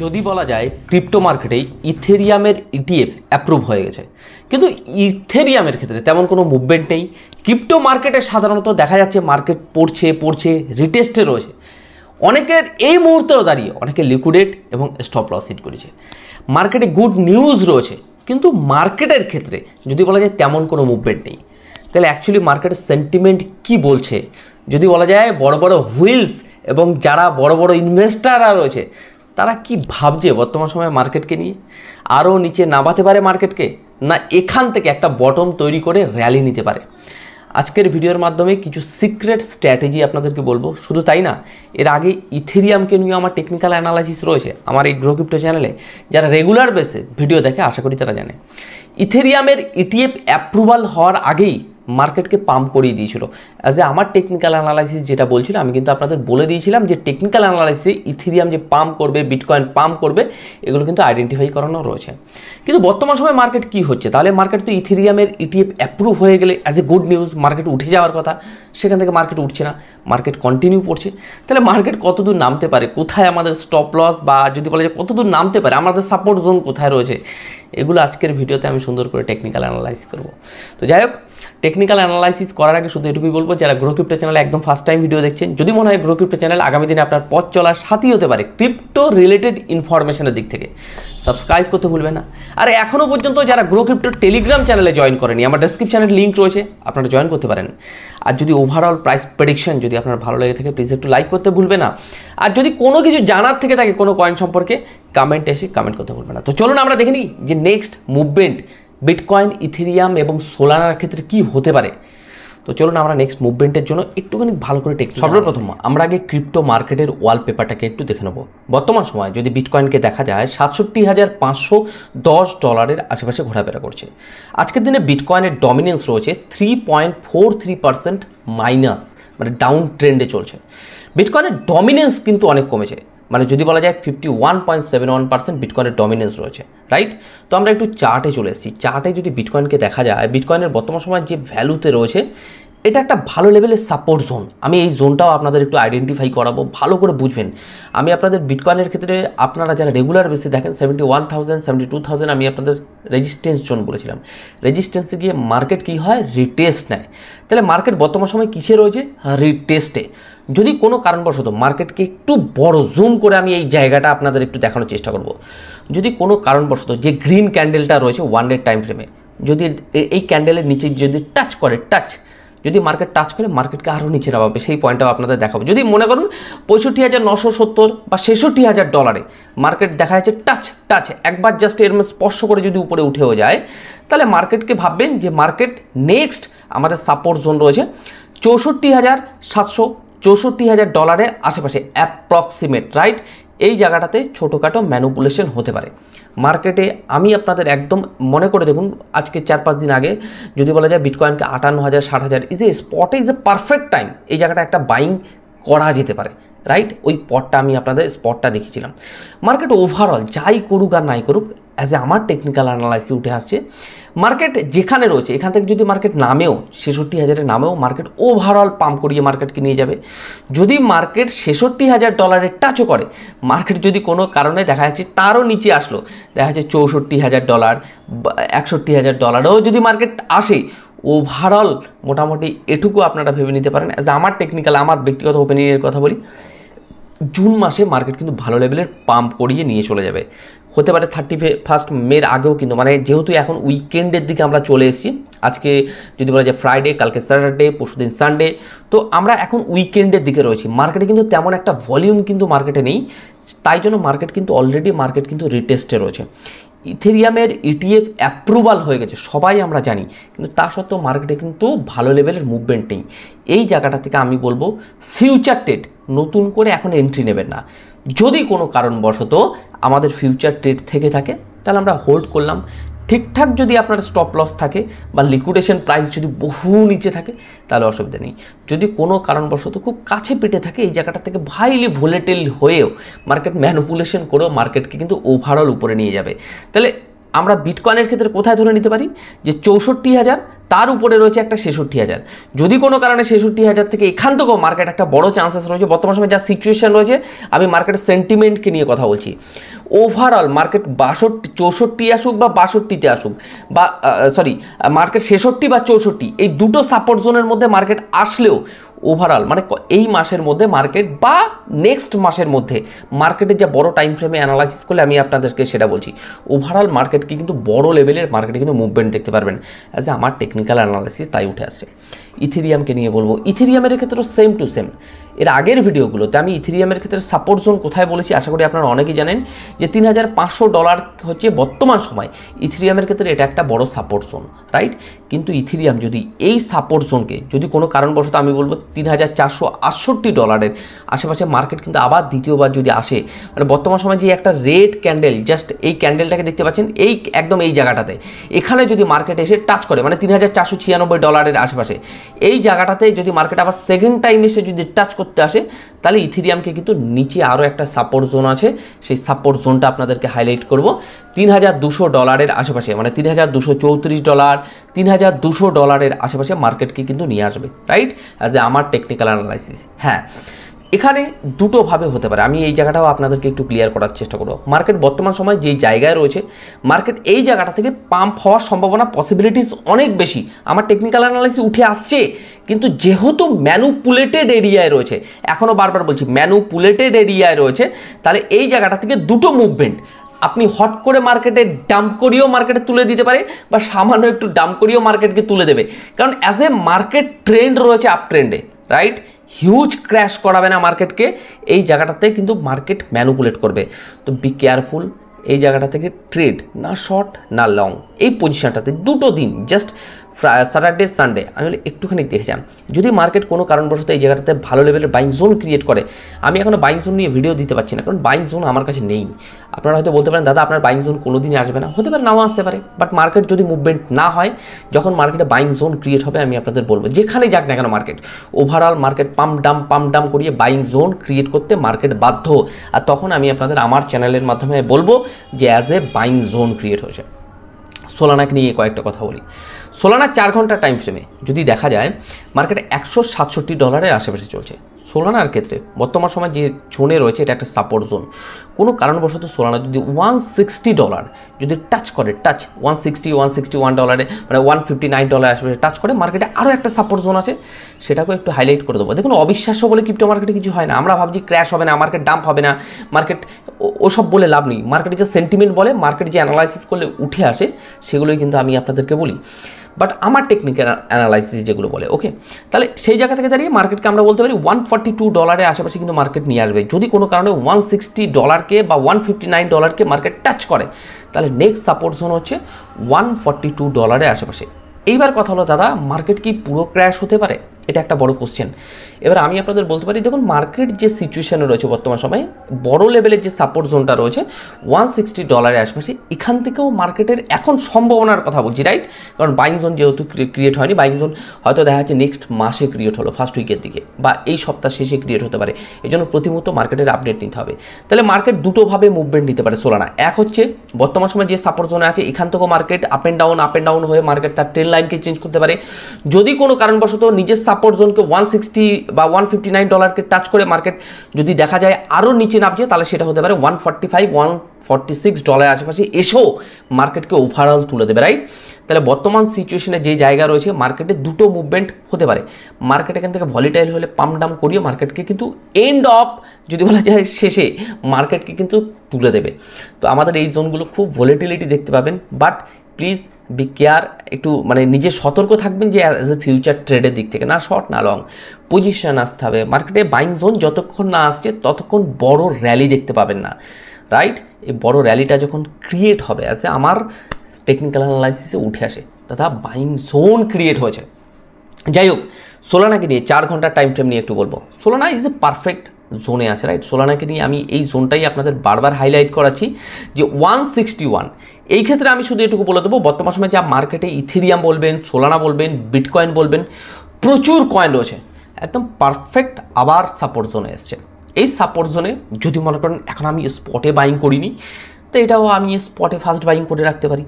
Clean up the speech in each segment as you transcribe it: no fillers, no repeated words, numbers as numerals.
যদি বলা যায় ক্রিপ্টো মার্কেটে ইথেরিয়ামের ইটিএফ অ্যাপ্রুভ হয়ে গেছে, কিন্তু ইথেরিয়ামের ক্ষেত্রে তেমন কোনো মুভমেন্ট নেই। ক্রিপ্টো মার্কেটে সাধারণত দেখা যাচ্ছে মার্কেট পড়ছে রিটেস্টে রয়েছে। অনেকের এই মুহূর্তেও দাঁড়িয়ে অনেকে লিকুইডেট এবং স্টপ লস হিট করেছে। মার্কেটে গুড নিউজ রয়েছে, কিন্তু মার্কেটের ক্ষেত্রে যদি বলা যায় তেমন কোনো মুভমেন্ট নেই। তাহলে অ্যাকচুয়ালি মার্কেটের সেন্টিমেন্ট কি বলছে? যদি বলা যায় বড় বড় হুইলস এবং যারা বড় বড় ইনভেস্টাররা রয়েছে তারা কি ভাবছে বর্তমান সময়ে মার্কেটকে নিয়ে? আরও নিচে নামাতে পারে মার্কেটকে, না এখান থেকে একটা বটম তৈরি করে র্যালি নিতে পারে? আজকের ভিডিওর মাধ্যমে কিছু সিক্রেট স্ট্র্যাটেজি আপনাদেরকে বলবো। শুধু তাই না, এর আগে ইথেরিয়ামকে নিয়ে আমার টেকনিক্যাল অ্যানালাইসিস রয়েছে আমার এই গ্রো ক্রিপ্টো চ্যানেলে। যারা রেগুলার বেসে ভিডিও দেখে আশা করি তারা জানে ইথেরিয়ামের ইটিএফ অ্যাপ্রুভাল হওয়ার আগেই মার্কেটকে পাম্প করিয়ে দিয়েছিল। অ্যাজ এ আমার টেকনিক্যাল অ্যানালাইসিস যেটা বলছিল, আমি কিন্তু আপনাদের বলে দিয়েছিলাম যে টেকনিক্যাল অ্যানালাইসিসে ইথেরিয়াম যে পাম্প করবে, বিটকয়েন পাম্প করবে, এগুলো কিন্তু আইডেন্টিফাই করানো রয়েছে। কিন্তু বর্তমান সময় মার্কেট কি হচ্ছে? তাহলে মার্কেট তো ইথেরিয়ামের ইটিএফ অ্যাপ্রুভ হয়ে গেলে as a good news market উঠে যাওয়ার কথা, সেখান থেকে মার্কেট উঠছে না, মার্কেট কন্টিনিউ পড়ছে। তাহলে মার্কেট কতদূর নামতে পারে, কোথায় আমাদের স্টপ লস, বা যদি বলা যায় কতদূর নামতে পারে, আমাদের সাপোর্ট জোন কোথায় রয়েছে, এগুলো আজকের ভিডিওতে আমি সুন্দর করে টেকনিক্যাল অ্যানালাইসিস করব। তো যাই হোক, টেকনিক্যাল অ্যানালাইসিস করার আগে শুধু এটুকুই বলবো, যারা গ্রো ক্রিপ্টো চ্যানেলে একদম ফার্স্ট টাইম ভিডিও দেখছেন, যদি মনে হয় গ্রো ক্রিপ্টো চ্যানেল আগামী দিনে আপনার পথ চলার সাথী হতে পারে ক্রিপ্টো রিলেটেড ইনফরমেশনের দিক থেকে, সাবস্ক্রাইব করতে ভুলবেন না। আর এখনও পর্যন্ত যারা গ্রো ক্রিপ্টো টেলিগ্রাম চ্যানেলে জয়েন করেনি, আমার ডেসক্রিপশনের লিঙ্ক রয়েছে, আপনারা জয়েন করতে পারেন। আর যদি ওভারঅল প্রাইস প্রেডিকশন যদি আপনার ভালো লেগে থাকে, প্লিজ একটু লাইক করতে ভুলবেন না। আর যদি কোনো কিছু জানার থেকে থাকে কোনো কয়েন সম্পর্কে, কমেন্টে এসে কমেন্ট করতে ভুলবেন না। তো চলুন আমরা দেখে নিই যে নেক্সট মুভমেন্ট বিটকয়েন, ইথেরিয়াম এবং সোলানার ক্ষেত্রে কি হতে পারে। তো চলুন আমরা নেক্সট মুভমেন্টের জন্য একটুখানি ভালো করে সর্বপ্রথম আমরা আগে ক্রিপ্টো মার্কেটের ওয়ালপেপারটাকে একটু দেখে নেব। বর্তমান সময় যদি বিটকয়েনকে দেখা যায় 67,510 আশেপাশে ঘোরাফেরা করছে। আজকের দিনে বিটকয়েনের ডমিনেন্স রয়েছে 3.43% মাইনাস, মানে ডাউন ট্রেন্ডে চলছে। বিটকয়েনের ডমিনেন্স কিন্তু অনেক কমেছে, মানে যদি বলা যায় 51.71% বিটকয়েনের ডমিনেন্স রয়েছে, রাইট? তো আমরা একটু চার্টে চলে এসেছি। চার্টে যদি বিটকয়েনকে দেখা যায়, বিটকয়েনের বর্তমান সময় যে ভ্যালুতে রয়েছে, এটা একটা ভালো লেভেলের সাপোর্ট জোন। আমি এই জোনটাও আপনাদের একটু আইডেন্টিফাই করাবো, ভালো করে বুঝবেন। আমি আপনাদের বিটকয়েনের ক্ষেত্রে আপনারা যারা রেগুলার বেসে দেখেন 71,000, 72,000 আমি আপনাদের রেজিস্ট্যান্স জোন বলেছিলাম। রেজিস্ট্যান্সে গিয়ে মার্কেট কী হয়, রিটেস্ট নেয়। তাহলে মার্কেট বর্তমান সময় কিসে রয়েছে? রিটেস্টে। যদি কোনো কারণবশত মার্কেটকে একটু বড় জুম করে আমি এই জায়গাটা আপনাদের একটু দেখানোর চেষ্টা করব। যদি কোনো কারণবশত যে গ্রিন ক্যান্ডেলটা রয়েছে 1 ডে টাইম ফ্রেমে, যদি এই ক্যান্ডেলের নিচে যদি টাচ করে, যদি মার্কেট টাচ করে, মার্কেটকে আরও নিচে নামাবে, সেই পয়েন্টটাও আপনাদের দেখাবো। যদি মনে করুন 65,970 বা $66,000 মার্কেট দেখা যাচ্ছে টাচ একবার জাস্ট এর স্পর্শ করে যদি উপরে উঠেও যায়, তাহলে মার্কেটকে ভাববেন যে মার্কেট নেক্সট আমাদের সাপোর্ট জোন রয়েছে $64,700, $64,000 আশেপাশে অ্যাপ্রক্সিমেট, রাইট? এই জায়গাটাতে ছোটোখাটো ম্যানিপুলেশন হতে পারে মার্কেটে। আমি আপনাদের একদম মনে করে দেখুন, আজকে 4-5 দিন আগে যদি বলা যায় বিটকয়েনকে 58,000, 60,000 ইজ এ স্পটে, ইজ এ পারফেক্ট টাইম, এই জায়গাটা একটা বাইং করা যেতে পারে, রাইট? ওই পটটা আমি আপনাদের স্পটটা দেখিয়েছিলাম। মার্কেট ওভারঅল যাই করুক আর নাই করুক, অ্যাজ এ আমার টেকনিক্যাল অ্যানালাইসিস উঠে আসছে, মার্কেট যেখানে রয়েছে এখান থেকে যদি মার্কেট নামেও 66,000-এ নামেও, মার্কেট ওভারঅল পাম্প করিয়ে মার্কেটকে নিয়ে যাবে। যদি মার্কেট $66,000 টাচও করে, মার্কেট যদি কোনো কারণে দেখা যাচ্ছে তারও নিচে আসলো, দেখা যাচ্ছে $64,000, $61,000-ও যদি মার্কেট আসে, ওভারঅল মোটামুটি এটুকু আপনারা ভেবে নিতে পারেন। অ্যাজ আমার টেকনিক্যাল, আমার ব্যক্তিগত ওপিনিয়নের কথা বলি, জুন মাসে মার্কেট কিন্তু ভালো লেভেলের পাম্প করিয়ে নিয়ে চলে যাবে। হতে পারে 31 মের আগেও, কিন্তু মানে যেহেতু এখন উইকেন্ডের দিকে আমরা চলে এসেছি, আজকে যদি বলা যায় ফ্রাইডে, কালকে স্যাটারডে, পরশুদিন সানডে, তো আমরা এখন উইকেন্ডের দিকে রয়েছি। মার্কেটে কিন্তু তেমন একটা ভলিউম কিন্তু মার্কেটে নেই, তাই জন্য মার্কেট কিন্তু অলরেডি মার্কেট কিন্তু রিটেস্টে রয়েছে। ইথেরিয়ামের ইটিএফ অ্যাপ্রুভাল হয়ে গেছে সবাই আমরা জানি, কিন্তু তা সত্ত্বেও মার্কেটে কিন্তু ভালো লেভেলের মুভমেন্ট নেই। এই জায়গাটা থেকে আমি বলবো ফিউচার ট্রেড নতুন করে এখন এন্ট্রি নেবেন না। যদি কোনো কারণবশত আমাদের ফিউচার ট্রেড থেকে থাকে, তাহলে আমরা হোল্ড করলাম। ঠিকঠাক যদি আপনার স্টপ লস থাকে বা লিকুইডেশন প্রাইস যদি বহু নিচে থাকে, তাহলে অসুবিধা নেই। যদি কোনো কারণবশত খুব কাছে পেটে থাকে, এই জায়গাটা থেকে হাইলি ভোলেটিল হয়েও মার্কেট ম্যানিপুলেশন করেও মার্কেটকে কিন্তু ওভারঅল উপরে নিয়ে যাবে। তাহলে আমরা বিটকয়েনের ক্ষেত্রে কোথায় ধরে নিতে পারি যে 64,000, তার উপরে রয়েছে একটা 66,000। যদি কোনো কারণে 66,000 থেকে এখান থেকেও মার্কেট একটা বড় চান্সেস রয়েছে। বর্তমান সময় যা সিচুয়েশন রয়েছে, আমি মার্কেটের সেন্টিমেন্টকে নিয়ে কথা বলছি, ওভারঅল মার্কেট 64 আসুক বা 62-তে আসুক, বা মার্কেট 66 বা 64, এই দুটো সাপোর্ট জোনের মধ্যে মার্কেট আসলেও ওভারঅল মানে এই মাসের মধ্যে মার্কেট বা নেক্সট মাসের মধ্যে মার্কেটের যা বড় টাইম ফ্রেমে অ্যানালাইসিস করলে আমি আপনাদেরকে সেটা বলছি, ওভারঅল মার্কেটকে কিন্তু বড় লেভেলের মার্কেটে কিন্তু মুভমেন্ট দেখতে পারবেন। অ্যাজ এ আমার টেকনিক্যাল অ্যানালাইসিস তাই উঠে আসছে। ইথেরিয়ামকে নিয়ে বলবো, ইথেরিয়ামের ক্ষেত্রেও সেম টু সেম। এর আগের ভিডিওগুলোতে আমি ইথেরিয়ামের ক্ষেত্রে সাপোর্ট জোন কোথায় বলেছি আশা করি আপনারা অনেকেই জানেন, যে $3,500 হচ্ছে বর্তমান সময় ইথেরিয়ামের ক্ষেত্রে এটা একটা বড় সাপোর্ট জোন, রাইট। কিন্তু ইথেরিয়াম যদি এই সাপোর্ট জোনকে যদি কোনো কারণবশত আমি বলবো $3,468 আশেপাশে মার্কেট কিন্তু আবার দ্বিতীয়বার যদি আসে, মানে বর্তমান সময় যে একটা রেড ক্যান্ডেল, জাস্ট এই ক্যান্ডেলটাকে দেখতে পাচ্ছেন, এই একদম এই জায়গাটাতে এখানে যদি মার্কেট এসে টাচ করে, মানে $3,496 আশেপাশে এই জায়গাটাতে যদি মার্কেট আবার সেকেন্ড টাইম এসে যদি টাচ করতে আসে, তাহলে ইথেরিয়ামকে কিন্তু নিচে আরও একটা সাপোর্ট জোন আছে, সেই সাপোর্ট জোনটা আপনাদেরকে হাইলাইট করব $3,200 আশেপাশে, মানে $3,234, $3,200 আশেপাশে মার্কেটকে কিন্তু নিয়ে আসবে, রাইট, অ্যাজ এ আমার টেকনিক্যাল অ্যানালাইসিস। হ্যাঁ, এখানে দুটোভাবে হতে পারে, আমি এই জায়গাটাও আপনাদেরকে একটু ক্লিয়ার করার চেষ্টা করব। মার্কেট বর্তমান সময় যেই জায়গায় রয়েছে, মার্কেট এই জায়গাটা থেকে পাম্প হওয়ার সম্ভাবনা, পসিবিলিটিস অনেক বেশি, আমার টেকনিক্যাল অ্যানালাইসিস উঠে আসছে। কিন্তু যেহেতু ম্যানুপুলেটেড এরিয়ায় রয়েছে, এখনও বারবার বলছি ম্যানুপুলেটেড এরিয়ায় রয়েছে, তাহলে এই জায়গাটা থেকে দুটো মুভমেন্ট আপনি হট করে মার্কেটে ডাম্প করিয়েও মার্কেটে তুলে দিতে পারে, বা সামান্য একটু ডাম্প করিয়েও মার্কেটকে তুলে দেবে। কারণ অ্যাজ এ মার্কেট ট্রেন্ড রয়েছে আপ ট্রেন্ডে, রাইট, হিউজ ক্র্যাশ করাবে না মার্কেটকে, এই জায়গাটাতে কিন্তু মার্কেট ম্যানুপুলেট করবে। তো বি কেয়ারফুল, এই জায়গাটা থেকে ট্রেড না শর্ট না লং, এই পজিশনটাতে দুটো দিন জাস্ট স্যাটারডে সানডে আমি একটুখানি দেখেছিলাম, যদি মার্কেট কোনো কারণবশত এই জায়গাটাতে ভালো লেভেলের বাইং জোন ক্রিয়েট করে, আমি এখনও বাইং জোন নিয়ে ভিডিও দিতে পারছি না, কারণ বাইং জোন আমার কাছে নেই। আপনারা হয়তো বলতে পারেন দাদা আপনার বাইং জোন কোনো দিনই আসবে না, হতে পারে নাও আসতে পারে, বাট মার্কেট যদি মুভমেন্ট না হয়, যখন মার্কেটে বাইং জোন ক্রিয়েট হবে, আমি আপনাদের বলবো যেখানে যাক না কেন market, overall market pump Dam করিয়ে বাইং জোন ক্রিয়েট করতে মার্কেট বাধ্য। আর তখন আমি আপনাদের আমার চ্যানেলের মাধ্যমে বলবো যে as a buying zone create হয়েছে। সোলানাকে নিয়ে কয়েকটা কথা বলি। সোলানা 4 ঘন্টা টাইম ফ্রেমে যদি দেখা যায়, মার্কেট $167 আশেপাশে চলছে। সোলানার ক্ষেত্রে বর্তমান সময় যে জোনে রয়েছে, এটা একটা সাপোর্ট জোন। কোনো কারণবশত সোলানা যদি $160 যদি টাচ করে, $161 মানে $159 আশেপাশে টাচ করে, মার্কেটে আরও একটা সাপোর্ট জোন আছে, সেটাকেও একটু হাইলাইট করে দেবো। দেখুন, অবিশ্বাস্য বলে ক্রিপ্টো মার্কেটে কিছু হয় না। আমরা ভাবছি ক্র্যাশ হবে না, মার্কেট ডাম্প হবে না, মার্কেট ওসব বলে লাভ নেই। মার্কেটে যে সেন্টিমেন্ট বলে, মার্কেট যে অ্যানালাইসিস করলে উঠে আসে, সেগুলোই কিন্তু আমি আপনাদেরকে বলি। বাট আমার টেকনিক্যাল অ্যানালাইসিস যেগুলো বলে, ওকে, তাহলে সেই জায়গা থেকে দাঁড়িয়ে মার্কেটকে আমরা বলতে পারি $142 আশেপাশে কিন্তু মার্কেট নিয়ে আসবে। যদি কোনো কারণে $160 বা $159 মার্কেট টাচ করে, তাহলে নেক্সট সাপোর্ট জোন হচ্ছে $142 আশেপাশে। এইবার কথা হলো দাদা, মার্কেট কি পুরো ক্র্যাশ হতে পারে? এটা একটা বড় কোশ্চেন। এবার আমি আপনাদের বলতে পারি, দেখুন মার্কেট যে সিচুয়েশনে রয়েছে বর্তমান সময়ে, বড় লেভেলের যে সাপোর্ট জোনটা রয়েছে $160 আশেপাশে, এখান থেকেও মার্কেটের এখন সম্ভাবনার কথা বলছি, রাইট, কারণ বাইং জোন যেহেতু ক্রিয়েট হয়নি, বাইং জোন হয়তো দেখা যাচ্ছে নেক্সট মাসে ক্রিয়েট হলো, ফার্স্ট উইকের দিকে, বা এই সপ্তাহ শেষে ক্রিয়েট হতে পারে। এই জন্য প্রতি মুহূর্তে মার্কেটের আপডেট নিতে হবে। তাহলে মার্কেট দুটোভাবে মুভমেন্ট নিতে পারে সোলানা। এক হচ্ছে বর্তমান সময় যে সাপোর্ট জোনে আছে, এখান থেকেও মার্কেট আপ অ্যান্ড ডাউন হয়ে মার্কেট তার ট্রেন্ড লাইনকে চেঞ্জ করতে পারে। যদি কোনো কারণবশত নিজের সাপোর্ট জোনকে 160 বা $159 টাচ করে মার্কেট যদি দেখা যায় আরও নিচে নামছে, তাহলে সেটা হতে পারে $145, $146 আশেপাশে এসেও মার্কেটকে ওভারঅল তুলে দেবে, রাইট। তাহলে বর্তমান সিচুয়েশনে যে জায়গা রয়েছে, মার্কেটে দুটো মুভমেন্ট হতে পারে। মার্কেট এখান থেকে ভলিটাইল হলে পাম্প ডাম করিয়ে মার্কেটকে কিন্তু এন্ড অফ যদি বলা যায় শেষে মার্কেটকে কিন্তু তুলে দেবে। তো আমাদের এই জোনগুলো খুব ভলিটিলিটি দেখতে পাবেন, বাট প্লিজ বি কেয়ার, একটু মানে নিজে সতর্ক থাকবেন যে অ্যাজ এ ফিউচার ট্রেডের দিক থেকে না শর্ট না লং পজিশন আসতে হবে। মার্কেটে বাইং জোন যতক্ষণ না আসছে ততক্ষণ বড় র্যালি দেখতে পাবেন না, রাইট। এই বড় র্যালিটা যখন ক্রিয়েট হবে, অ্যাজ এ আমার টেকনিক্যাল অ্যানালাইসিসে উঠে আসে, দাদা বাইং জোন ক্রিয়েট হয়েছে। যাই হোক, সোলানাকে নিয়ে 4 ঘন্টার টাইম ফ্রেম নিয়ে একটু বলবো। সোলানা ইজ এ পারফেক্ট জোনে আছে, রাইট। সোলানাকে নিয়ে আমি এই জোনটাই আপনাদের বারবার হাইলাইট করাচ্ছি যে 161। এই ক্ষেত্রে আমি শুধু এটুকু বলে দেবো, বর্তমান সময় যা মার্কেটে ইথেরিয়াম বলবেন, সোলানা বলবেন, বিটকয়েন বলবেন, প্রচুর কয়েন রয়েছে, একদম পারফেক্ট আবার সাপোর্ট জোনে এসছে। এই সাপোর্ট জোনে যদি মনে করেন এখন আমি স্পটে বাইং করিনি, তো এটাও আমি স্পটে ফার্স্ট বাইং করে রাখতে পারি,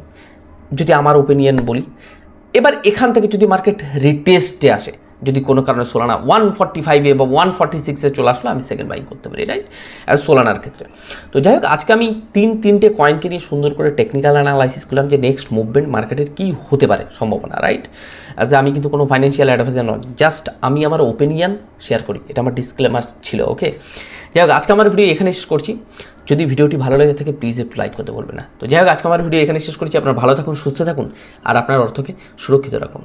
যদি আমার ওপিনিয়ন বলি। এবার এখান থেকে যদি মার্কেট রিটেস্টে আসে, যদি কোনো কারণে সোলানা 145-এ বা 146-এ চলে আসলো, আমি সেকেন্ড বাইং করতে পারি, রাইট, অ্যাজ সোলানার ক্ষেত্রে। তো যাই হোক, আজকে আমি তিনটে কয়েনকে নিয়ে সুন্দর করে টেকনিক্যাল অ্যানালাইসিস করলাম যে নেক্সট মুভমেন্ট মার্কেটের কী হতে পারে সম্ভাবনা, রাইট। অ্যাজ আমি কিন্তু কোনো ফাইন্যান্সিয়াল অ্যাডভাইজার নয়, জাস্ট আমি আমার ওপিনিয়ন শেয়ার করি, এটা আমার ডিসক্লেমার ছিল, ওকে। যাই হোক, আজকে আমার ভিডিও এখানে শেষ করছি। যদি ভিডিওটি ভালো লেগে থাকে প্লিজ একটু লাইক করতে বলবে না। তো যাই হোক, আজকে আমার ভিডিও এখানে শেষ করছি। আপনারা ভালো থাকুন, সুস্থ থাকুন, আর আপনার অর্থকে সুরক্ষিত রাখুন।